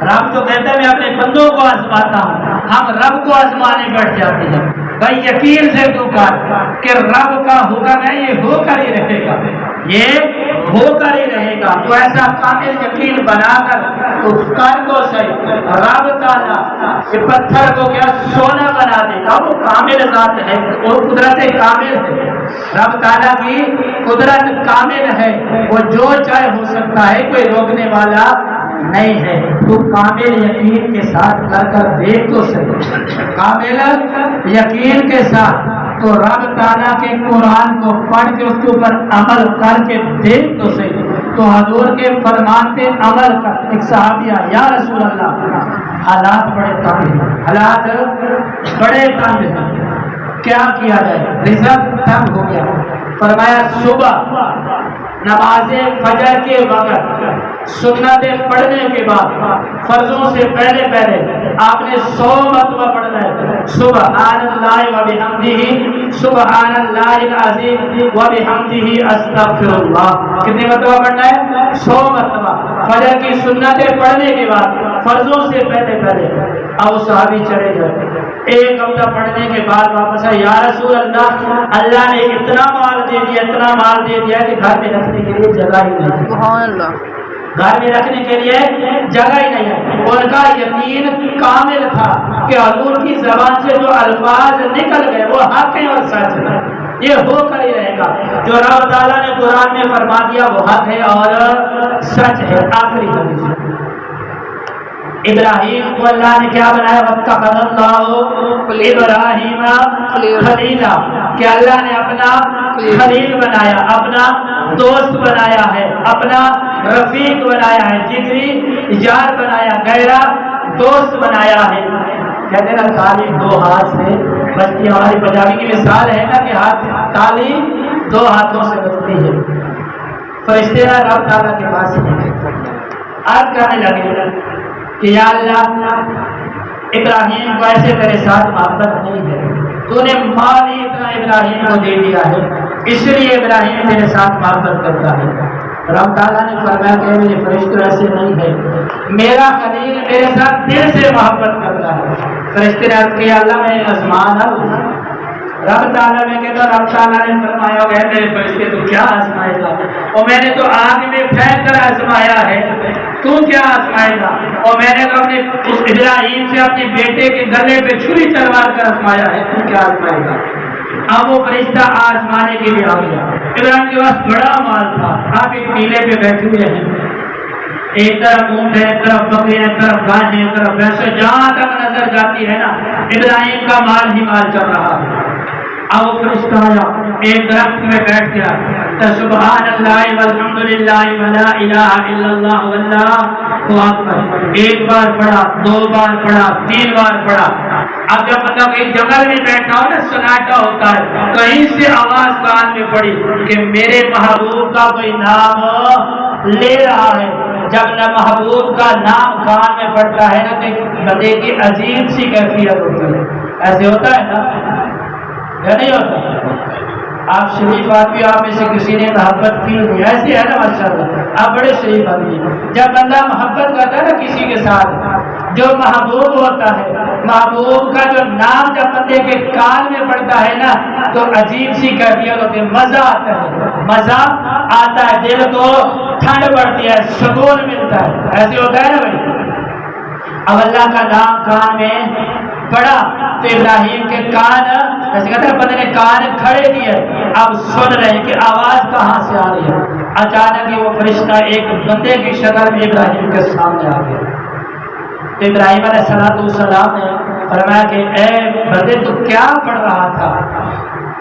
رب تو کہتا ہے میں اپنے بندوں کو آزماتا ہوں، ہم رب کو آزمانے بیٹھ جاتے ہیں۔ بھائی یقین سے تو کر کہ رب کا حکم ہے، یہ ہو کر ہی رہے گا، یہ ہو کر ہی رہے گا۔ تو ایسا کامل یقین بنا کر تو کر کو صحیح، رب تعالیٰ کہ پتھر کو کیا سونا بنا دے گا، وہ کامل ذات ہے اور قدرت کامل ہے، رب تعالیٰ کی قدرت کامل ہے، وہ جو چاہے ہو سکتا ہے، کوئی روکنے والا نہیں ہے۔ تو کامل یقین کے ساتھ کر کر دیکھ تو صحیح، کامل یقین کے ساتھ تو رب تعالیٰ کے قرآن کو پڑھ کے اس کے اوپر عمل کر کے دیکھ تو صحیح۔ تو حضور کے فرمان پہ عمل کر۔ ایک صحابیہ یا رسول اللہ حالات بڑے تنگ ہیں، حالات بڑے تنگ ہیں، کیا کیا جائے، رزق تنگ ہو گیا۔ فرمایا صبح نماز فجر کے وقت سنتیں پڑھنے کے بعد فرضوں سے پہلے آپ نے 100 مرتبہ پڑھنا ہے، سبحان اللہ و بحمدہ، سبحان اللہ العظیم و بحمدہ استغفر اللہ۔ کتنی مرتبہ پڑھنا ہے؟ 100 مرتبہ۔ فجر کی سنتیں پڑھنے کے بعد فرضوں سے پہلے اب صحابی چلے گئے، ایک ہفتہ پڑھنے کے بعد واپس آئے، یا رسول اللہ، اللہ نے اتنا مال دے دیا، اتنا مال دے دیا کہ گھر میں رکھنے کے لیے جگہ ہی نہیں، سبحان اللہ، گھر میں رکھنے کے لیے جگہ ہی نہیں ہے۔ ان کا یقین کامل تھا کہ حضور کی زبان سے جو الفاظ نکل گئے وہ حق ہے اور سچ ہے، یہ ہو کر ہی رہے گا، جو رب تعالیٰ نے قرآن میں فرما دیا وہ حق ہے اور سچ ہے۔ آخری حدیث ابراہیم کو اللہ نے کیا بنایا؟ واتخذ اللہ ابراہیم خلیلا، کہ اللہ نے اپنا خلیل بنایا، اپنا دوست بنایا ہے، اپنا رفیق بنایا ہے، جگری یار بنایا، گہرا دوست بنایا ہے۔ کہتے ہیں نا تالی دو ہاتھ سے بجتی، ہماری پنجابی کی مثال ہے نا کہ ہاتھ تالی دو ہاتھوں سے بجتی ہے۔ فرشتے رب تعالیٰ کے پاس عرض کرنے لگے کہ یا اللہ، ابراہیم کو ایسے تیرے ساتھ محبت نہیں ہے، تو نے مال ہی اتنا ابراہیم کو دے دیا ہے، اس لیے ابراہیم تیرے ساتھ محبت کرتا ہے۔ رب تعالیٰ نے فرمایا کہ میرے فرشتے ایسے نہیں ہے، میرا خلیل میرے ساتھ دل سے محبت کرتا ہے۔ فرشتے نے عرض کیا اللہ میں آسمان ہوں، رب تعالیٰ میں کہتا رب تعالیٰ نے فرمایا کہ میرے فرشتے تو کیا آزمائے گا، اور میں نے تو آگ میں پھینک کر آزمایا ہے، تو کیا آزمائے گا، اور میں نے تو اپنے ابراہیم سے اپنے بیٹے کے گلے پہ چھری چلوا کر آزمایا ہے، تو کیا آزمائے گا۔ اب وہ فرشتہ آزمانے کے لیے آ گیا۔ ابراہیم کے پاس بڑا مال تھا، آپ ایک ٹیلے پہ بیٹھے ہوئے ہیں، ایک طرف اونٹ ہے، ایک طرف بکری ہے، ایک طرف گائے ہے، ایک طرف بھینس ہے، جہاں تک نظر جاتی ہے نا ابراہیم کا مال ہی مال چل رہا ہے۔ اب وہ فرشتہ آیا، ایک درخت میں بیٹھ گیا، تو سبحان اللہ والحمدللہ ولا الہ الا اللہ واللہ اکبر ایک بار پڑھا، دو بار پڑھا، تین بار پڑھا۔ اب جب مطلب ایک جنگل میں بیٹھا ہو نا، سناٹا ہوتا ہے، کہیں سے آواز کان میں پڑی کہ میرے محبوب کا کوئی نام لے رہا ہے۔ جب نہ محبوب کا نام کان میں پڑتا ہے نا تو بندے کی عجیب سی کیفیت ہوتی ہے۔ ایسے ہوتا ہے نا یا نہیں ہوتا؟ آپ شریف آدمی، آپ میں سے کسی نے محبت کی نہیں، ایسے ہے نا ماشاءاللہ آپ بڑے شریف آدمی۔ جب بندہ محبت کرتا ہے نا کسی کے ساتھ، جو محبوب ہوتا ہے، محبوب کا جو نام جب بندے کے کان میں پڑتا ہے نا تو عجیب سی کیفیت ہوتی ہے، مزہ آتا ہے، مزہ آتا ہے، دل کو ٹھنڈ پڑتی ہے، سکون ملتا ہے، ایسے ہوتا ہے نا بھائی۔ اب اللہ کا نام کان میں پڑا تو ابراہیم کے کان، ایسے کہتے ہیں بندے نے کان کھڑے کیے، اب سن رہے ہیں کہ آواز کہاں سے آ رہی ہے۔ اچانک ہی وہ فرشتہ ایک بندے کی شکل میں ابراہیم کے سامنے آ گیا۔ تو ابراہیم علیہ السلام نے فرمایا کہ اے بندے تو کیا پڑھ رہا تھا،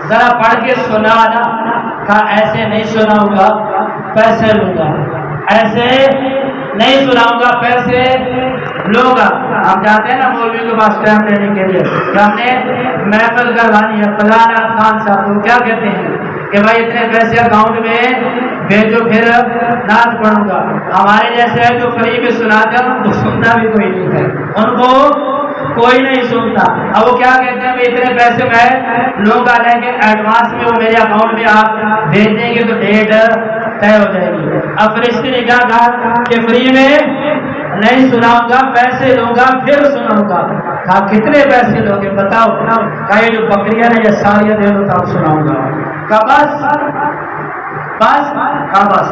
ذرا پڑھ کے سنا نا۔ کہا ایسے نہیں سناؤں گا، پیسے لوں گا، ایسے نہیں سناؤں گا، پیسے لوں گا۔ ہم جاتے ہیں نا مولوی کے پاس ٹائم لینے کے لیے کہ ہم نے محفل کروانی ہے، فلانا خان صاحب تو کیا کہتے ہیں کہ بھائی اتنے پیسے اکاؤنٹ میں بھیجو، پھر نعت پڑھوں گا۔ ہمارے جیسے ہے جو فری میں سناتے ہیں ان کو سنتا بھی کوئی نہیں ہے، ان کو کوئی نہیں سنتا۔ اب وہ کیا کہتے ہیں اتنے پیسے میں لوں گا، لیکن ایڈوانس میں وہ میرے اکاؤنٹ میں آپ بھیج دیں گے تو ڈیٹ طے ہو جائے گی۔ اب فرشتے نے کیا کہا کہ فری میں نہیں سناؤں گا، پیسے لوں گا پھر سناؤں گا۔ کہا کتنے پیسے لو گے بتاؤ؟ کہا یہ جو بکریاں نے یہ ساری دے دو تب سناؤں گا۔ کہا بس بس، کہا بس۔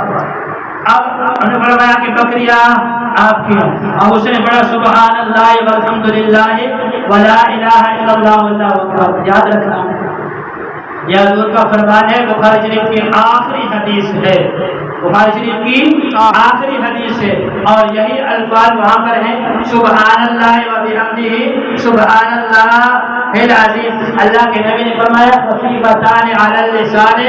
اب انہوں نے فرمایا کہ بکریاں آپ کی، اور اس نے بڑا سبحان اللہ والحمدللہ ولا الہ الا اللہ واللہ اکبر یاد رکھنا۔ یہ حضور کا فرمان ہے، بخاری شریف کی آخری حدیث ہے، بخاری شریف کی آخری حدیث ہے، اور یہی الفاظ وہاں پر ہیں، سبحان اللہ و بحمدہ سبحان اللہ العظیم۔ اللہ کے نبی نے فرمایا خفیفتان علی اللسان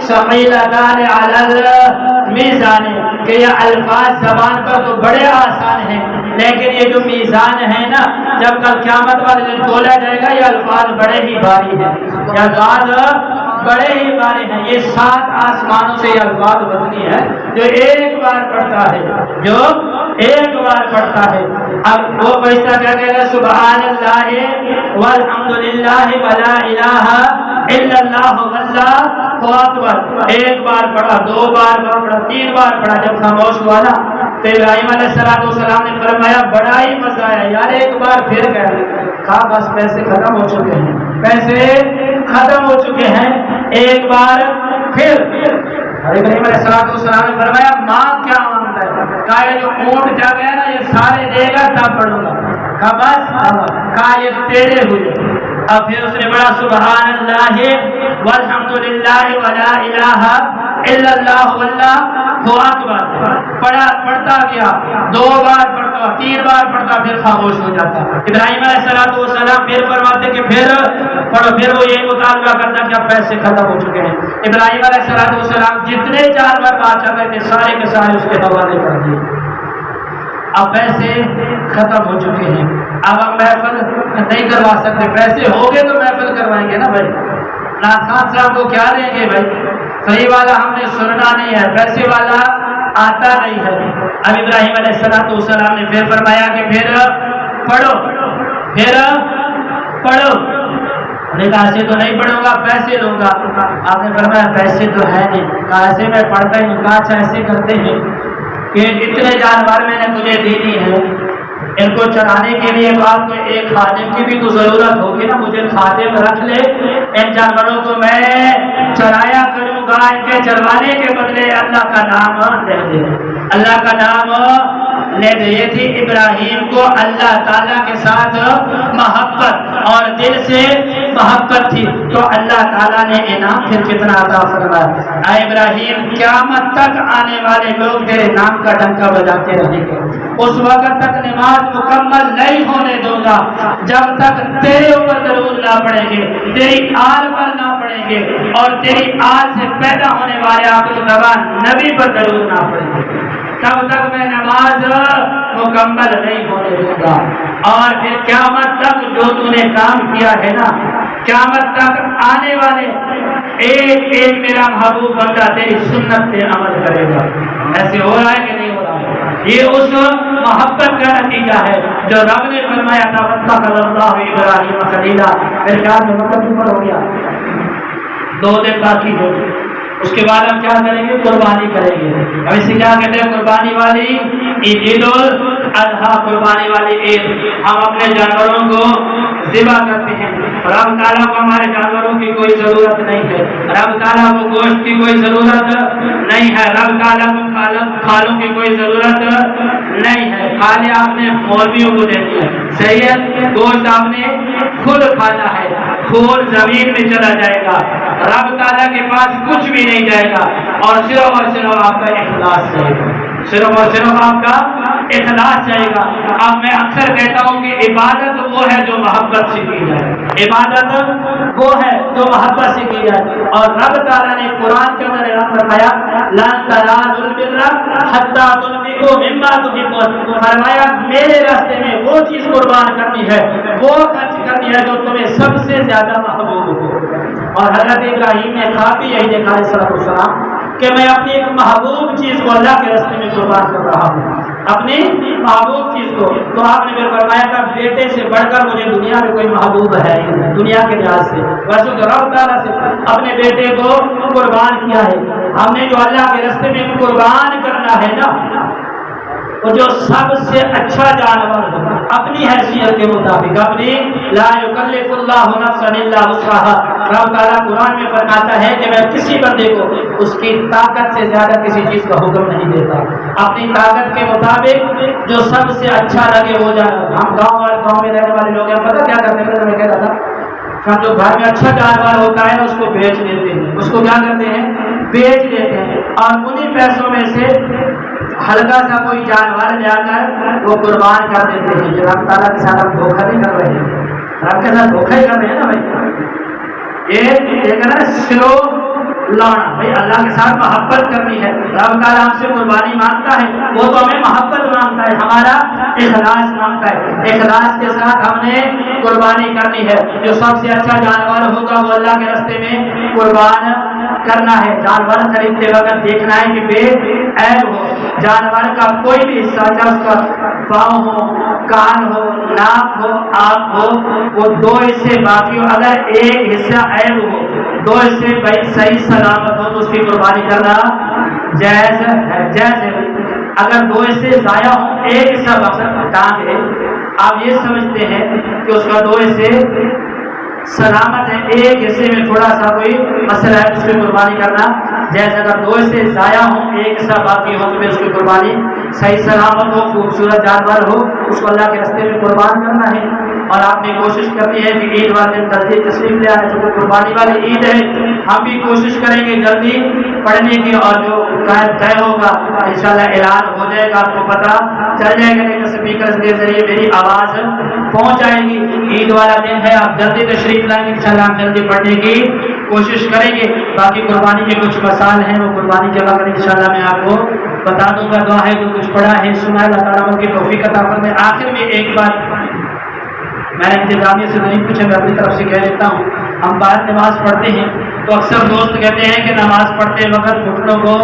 ثقیلتان علی المیزان، کہ یہ الفاظ زبان پر تو بڑے آسان ہیں، لیکن یہ جو میزان ہے نا، جب کل قیامت والے دن تولا جائے گا یہ الفاظ بڑے ہی بھاری ہیں، یہ الفاظ بڑے ہی بارے ہیں۔ یہ 7 آسمانوں سے یہ الفاظ وزنی ہے جو ایک بار پڑھتا ہے، جو ایک بار پڑھتا ہے۔ اب وہ فرشتہ کیا کہے گا سبحان اللہ والحمدللہ ولا الہ الا اللہ واللہ اکبر، ایک بار پڑھا، دو بار پڑھا، 3 بار پڑھا۔ جب خاموش ہوا نا تو ابراہیم علیہ السلام نے فرمایا بڑا ہی مزہ آیا یار، ایک بار پھر گئے۔ کہا بس پیسے ختم ہو چکے ہیں، پیسے ختم ہو چکے ہیں، ایک بار پھر۔ ابراہیم علیہ السلام نے فرمایا ماں کیا مانگتا ہے؟ کہا یہ جو اونٹ جا گیا نا یہ سارے دے گا تب پڑھوں گا۔ کہا بس، کہا یہ تیرے ہوئے۔ اب پھر اس نے بڑا سبحان اللہ والحمدللہ ولا الہ الا اللہ واللہ وہ اکبر پڑھتا گیا، 2 بار پڑھتا، 3 بار پڑھتا، پھر خاموش ہو جاتا۔ ابراہیم علیہ السلام پھر فرماتے کہ پھر پڑھو، پھر وہ یہ مطالبہ کرتا کہ اب پیسے ختم ہو چکے ہیں۔ ابراہیم علیہ السلام جتنے جانور بادشاہ میں تھے سارے کے سارے اس کے حوالے کر دیے، اب پیسے ختم ہو چکے ہیں، اب ہم محفل نہیں کروا سکتے، پیسے ہو گئے تو محفل کروائیں گے نا بھائی، ناز خان صاحب کو کیا دیں گے بھائی، صحیح والا ہم نے سننا نہیں ہے، پیسے والا آتا نہیں ہے۔ اب ابراہیم علیہ السلام نے پھر فرمایا کہ پھر پڑھو، پھر پڑھو۔ انہوں نے کہا ایسے تو نہیں پڑھوں گا، پیسے دوں گا۔ آپ نے فرمایا پیسے تو ہے نہیں، کہا ایسے میں پڑھتا ہی ہوں۔ کہا اچھا ایسے کرتے ہیں کہ اتنے جانور میں نے تجھے دینی ہے، ان کو چرانے کے لیے آپ کو ایک خادم کی بھی تو ضرورت ہوگی نا، مجھے خادم رکھ لے، ان جانوروں کو میں چرایا کروں گا، ان کے چروانے کے بدلے اللہ کا نام لے دے، اللہ کا نام لے دے۔ یہ تھی ابراہیم کو اللہ تعالیٰ کے ساتھ محبت اور دل سے محبت تھی، تو اللہ تعالیٰ نے انعام پھر کتنا عطا فرمایا۔ اے ابراہیم قیامت تک آنے والے لوگ تیرے نام کا ڈنکا بجاتے رہیں گے، اس وقت تک نماز مکمل نہیں ہونے دوں گا جب تک تیرے اوپر درود نہ پڑیں گے، تیری آل پر نہ پڑیں گے، اور تیری آل سے پیدا ہونے والے آخر زبان نبی پر درود نہ پڑیں گے، تب تک میں نماز مکمل نہیں ہونے دوں گا۔ اور پھر قیامت تک جو تو نے کام کیا ہے نا، قیامت تک آنے والے ایک ایک میرا محبوب بندہ تیری سنت پہ عمل کرے گا۔ ایسے ہو رہا ہے کہ نہیں ہو رہا ہے؟ یہ اس محبت کا نتیجہ ہے جو رب نے فرمایا تھا وَاتَّخَذَ اللَّهُ إِبْرَاهِيمَ خَلِيلًا۔ میرے خیال میں وقت اوپر ہو گیا، 2 دن باقی ہے، اس کے بعد ہم کیا کریں گے؟ قربانی کریں گے۔ اب اسے کیا کہتے ہیں؟ قربانی والی عید الاضحیٰ، قربانی والی عید۔ ہم اپنے جانوروں کو ذبح کرتے ہیں، رب تعالیٰ کو ہمارے جانوروں کی کوئی ضرورت نہیں ہے، رب تعالیٰ کو گوشت کی کوئی ضرورت نہیں ہے، رب تعالیٰ کو کھالوں کی کوئی ضرورت نہیں ہے، کھالے آپ نے مولویوں کو دینی ہے، صحیح ہے، گوشت آپ نے خود کھانا ہے، خون زمین میں چلا جائے گا، رب تعالیٰ کے پاس کچھ بھی نہیں جائے گا، اور صرف آپ کا اخلاص جائے گا، صرف اور صرف آپ کا اخلاص جائے گا۔ اب میں اکثر کہتا ہوں کہ عبادت وہ ہے جو محبت سے کی جائے، عبادت وہ ہے جو محبت سے کی جائے، اور رب تعالیٰ نے قرآن کے اندر اعلان فرمایا لَن تَنَالُوا الْبِرَّ حَتَّىٰ تُنْفِقُوا مِمَّا تُحِبُّونَ، فرمایا میرے راستے میں وہ چیز قربان کرنی ہے، وہ خرچ کرنی ہے جو تمہیں سب سے زیادہ محبوب ہو۔ اور حضرت ابراہیم نے خواب بھی یہی دیکھا علیہ السلام کہ میں اپنی ایک محبوب چیز کو اللہ کے راستے میں قربان کر رہا ہوں، اپنی محبوب چیز کو۔ تو آپ نے پھر فرمایا تھا بیٹے سے بڑھ کر مجھے دنیا میں کوئی محبوب ہے دنیا کے لحاظ سے، ویسے تو رب تعالیٰ سے اپنے بیٹے کو قربان کیا ہے۔ ہم نے جو اللہ کے راستے میں قربان کرنا ہے نا، وہ جو سب سے اچھا جانور ہو اپنی حیثیت کے مطابق، اپنی لا یکلف اللہ نفسا الا وسعها، رب تعالیٰ قرآن میں فرماتا ہے کہ میں کسی بندے کو اس کی طاقت سے زیادہ کسی چیز کا حکم نہیں دیتا، اپنی طاقت کے مطابق جو سب سے اچھا لگے وہ جانور۔ ہم گاؤں میں رہنے والے لوگ ہیں، پتہ کیا کرتے ہیں؟ میں کہہ رہا تھا جو گھر میں اچھا جانور ہوتا ہے نا، اس کو بیچ دیتے ہیں، اس کو کیا کرتے ہیں؟ بیچ دیتے ہیں، اور انہیں پیسوں میں سے ہلکا سا کوئی جانور جا کر وہ قربان کر دیتے ہیں۔ جو رب تعالیٰ کے ساتھ ہم دھوکہ نہیں کر رہے ہیں، رب کے ساتھ دھوکہ ہی کر رہے ہیں نا بھائی، یہ کہنا سلو لانا، بھائی اللہ کے ساتھ محبت کرنی ہے، رب تعالیٰ ہم سے قربانی مانگتا ہے، وہ تو ہمیں محبت مانگتا ہے، ہمارا اخلاص مانگتا ہے، اخلاص کے ساتھ ہم نے قربانی کرنی ہے۔ جو سب سے اچھا جانور ہوگا وہ اللہ کے راستے میں قربان کرنا ہے۔ جانور خریدتے وقت دیکھنا ہے کہ بے عیب ہو، جانور کا کوئی بھی حصہ، چاہے اس کا پاؤں ہو، کان ہو، ناک ہو، آنکھ ہو، وہ 2 حصے باقی ہو، اگر ایک حصہ عیب ہو، 2 حصے بھائی صحیح سلامت ہو تو اس کی قربانی کرنا جائز ہے، جائز ہے۔ اگر 2 حصے ضائع ہوں، ایک حصہ مقصد ٹانگ ہے، آپ یہ سمجھتے ہیں کہ اس کا 2 حصے سلامت ہے، ایک حصے میں تھوڑا سا کوئی مسئلہ ہے، اس کی قربانی کرنا جیسے اگر 2 حصے ضائع ہوں، ایک حصہ باقی ہو تو پھر اس کی قربانی صحیح سلامت ہو، خوبصورت جانور ہو، اس کو اللہ کے راستے میں قربان کرنا ہے۔ اور آپ بھی کوشش کرنی ہے کہ عید والے دن جلدی تشریف لے آئے، چونکہ قربانی والی عید ہے، ہم بھی کوشش کریں گے جلدی پڑھنے کی، اور جو طے ہوگا انشاءاللہ اعلان ہو جائے گا، آپ کو پتہ چل جائے گا، لیکن اسپیکر کے ذریعے میری آواز پہنچ جائے گی۔ عید والا دن ہے، آپ جلدی تشریف لائیں گے، انشاءاللہ ہم جلدی پڑھنے کی کوشش کریں گے۔ باقی قربانی کے کچھ مسائل ہیں، وہ قربانی کے وقت انشاءاللہ میں آپ کو بتا دوں گا۔ دعا ہے جو کچھ پڑھا ہے سنا ہے، اللہ تعالیٰ کی توفیق عطا فرمائے۔ آخر میں ایک بات میں نے انتظامیہ سے نہیں پوچھا، میں اپنی طرف سے کہہ دیتا ہوں، ہم باہر نماز پڑھتے ہیں تو اکثر دوست کہتے ہیں کہ نماز پڑھتے وقت گھٹنوں کو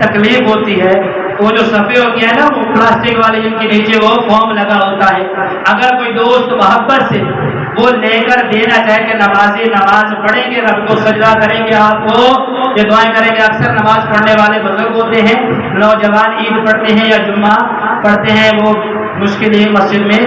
تکلیف ہوتی ہے، وہ جو صفحے ہوتی ہے نا وہ پلاسٹک والے جن کے نیچے وہ فوم لگا ہوتا ہے، اگر کوئی دوست محبت سے وہ لے کر دینا چاہے کہ نمازی نماز پڑھیں گے، رب کو سجدہ کریں گے، آپ کو یہ دعائیں کریں گے۔ اکثر نماز پڑھنے والے بزرگ ہوتے ہیں، نوجوان عید پڑھتے ہیں یا جمعہ پڑھتے ہیں، وہ مشکل ہی مسجد میں